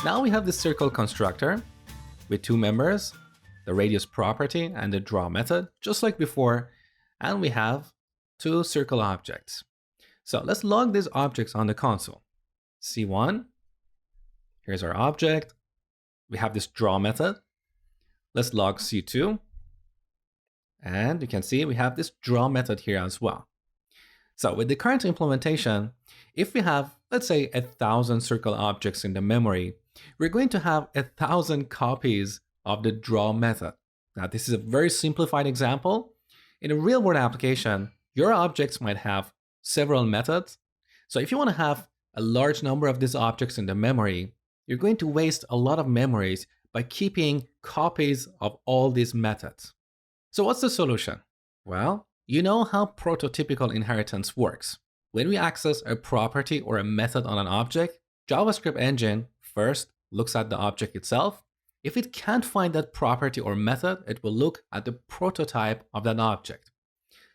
Now we have this circle constructor with two members, the radius property and the draw method, just like before, and we have two circle objects. So let's log these objects on the console. C1, here's our object. We have this draw method. Let's log C2. And you can see we have this draw method here as well. So with the current implementation, if we have, let's say, 1,000 circle objects in the memory, we're going to have 1,000 copies of the draw method. Now, this is a very simplified example. In a real-world application, your objects might have several methods. So if you want to have a large number of these objects in the memory, you're going to waste a lot of memories by keeping copies of all these methods. So what's the solution? Well, you know how prototypical inheritance works. When we access a property or a method on an object, JavaScript engine first looks at the object itself. If it can't find that property or method, it will look at the prototype of that object.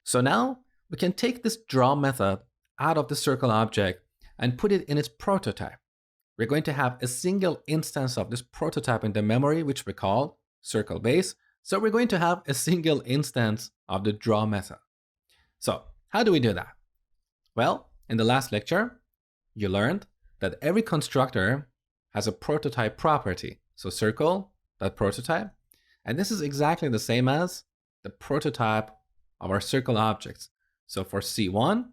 So now we can take this draw method out of the circle object and put it in its prototype. We're going to have a single instance of this prototype in the memory, which we call circle base. So we're going to have a single instance of the draw method. So how do we do that? Well, in the last lecture, you learned that every constructor has a prototype property. So circle.prototype. And this is exactly the same as the prototype of our circle objects. So for C1,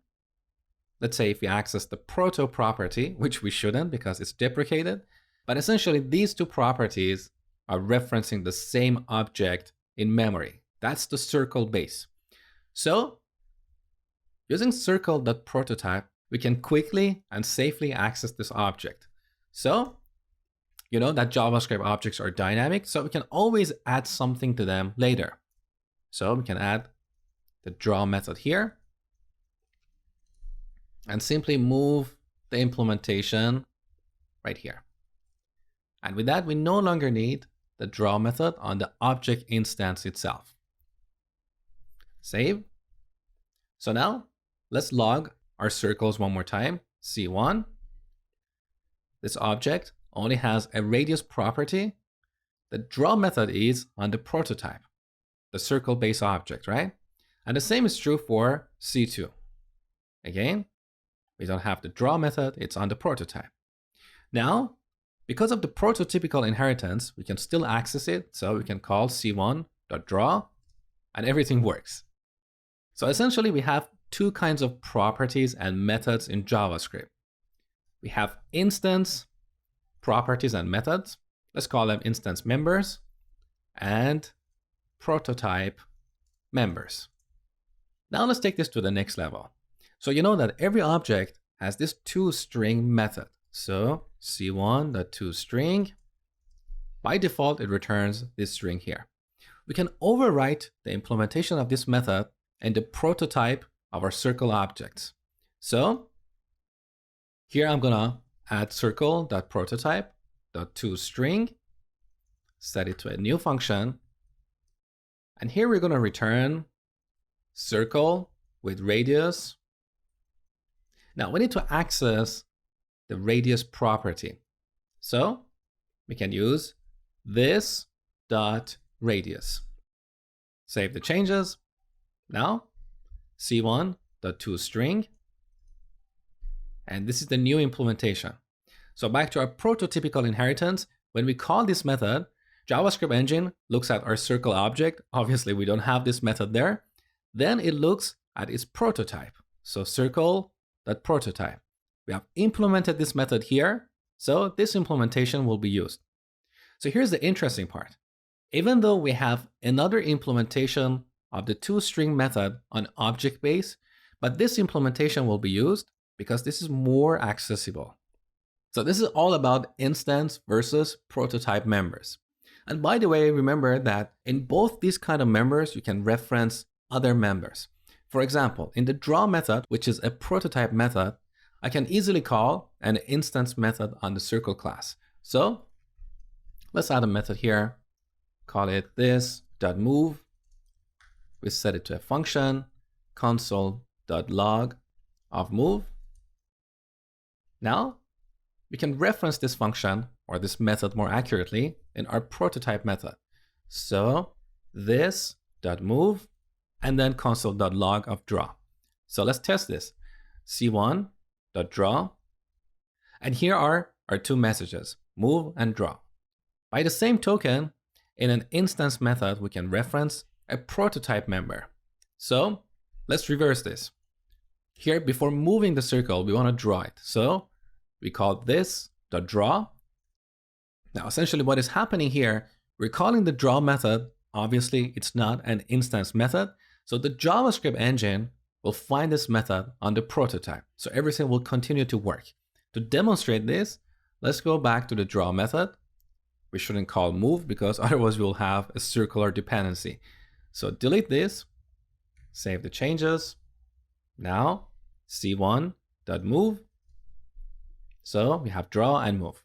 let's say if we access the proto property, which we shouldn't because it's deprecated, but essentially these two properties are referencing the same object in memory. That's the circle base. So using circle.prototype, we can quickly and safely access this object. So you know that JavaScript objects are dynamic, so we can always add something to them later. So we can add the draw method here and simply move the implementation right here. And with that, we no longer need the draw method on the object instance itself. Save. So now let's log our circles one more time. C1. This object only has a radius property. The draw method is on the prototype, the circle base object, right? And the same is true for C2. Again, we don't have the draw method, it's on the prototype. Now, because of the prototypical inheritance, we can still access it. So we can call c1.draw and everything works. So essentially we have two kinds of properties and methods in JavaScript. We have instance properties and methods. Let's call them instance members and prototype members. Now let's take this to the next level. So you know that every object has this toString method. So c1.toString, by default, it returns this string here. We can overwrite the implementation of this method in the prototype of our circle objects. So here I'm gonna add circle.prototype.toString, set it to a new function. And here we're gonna return circle with radius. Now we need to access the radius property. So we can use this.radius. Save the changes. Now c1.toString. And this is the new implementation. So back to our prototypical inheritance, when we call this method, JavaScript engine looks at our circle object. Obviously, we don't have this method there. Then it looks at its prototype. So circle.prototype. We have implemented this method here, so this implementation will be used. So here's the interesting part. Even though we have another implementation of the toString method on object base, but this implementation will be used because this is more accessible. So this is all about instance versus prototype members. And by the way, remember that in both these kind of members, you can reference other members. For example, in the draw method, which is a prototype method, I can easily call an instance method on the circle class. So let's add a method here, call it this.move. We set it to a function, console.log of move. Now we can reference this function or this method more accurately, in our prototype method. So this.move and then console.log of draw. So let's test this. c1.draw. And here are our two messages, move and draw. By the same token, in an instance method, we can reference a prototype member. So let's reverse this. Here, before moving the circle, we want to draw it. So we call this.draw. Now, essentially what is happening here, we're calling the draw method. Obviously, it's not an instance method. So the JavaScript engine will find this method on the prototype. So everything will continue to work. To demonstrate this, let's go back to the draw method. We shouldn't call move because otherwise we'll have a circular dependency. So delete this, save the changes. Now c1.move. So we have draw and move.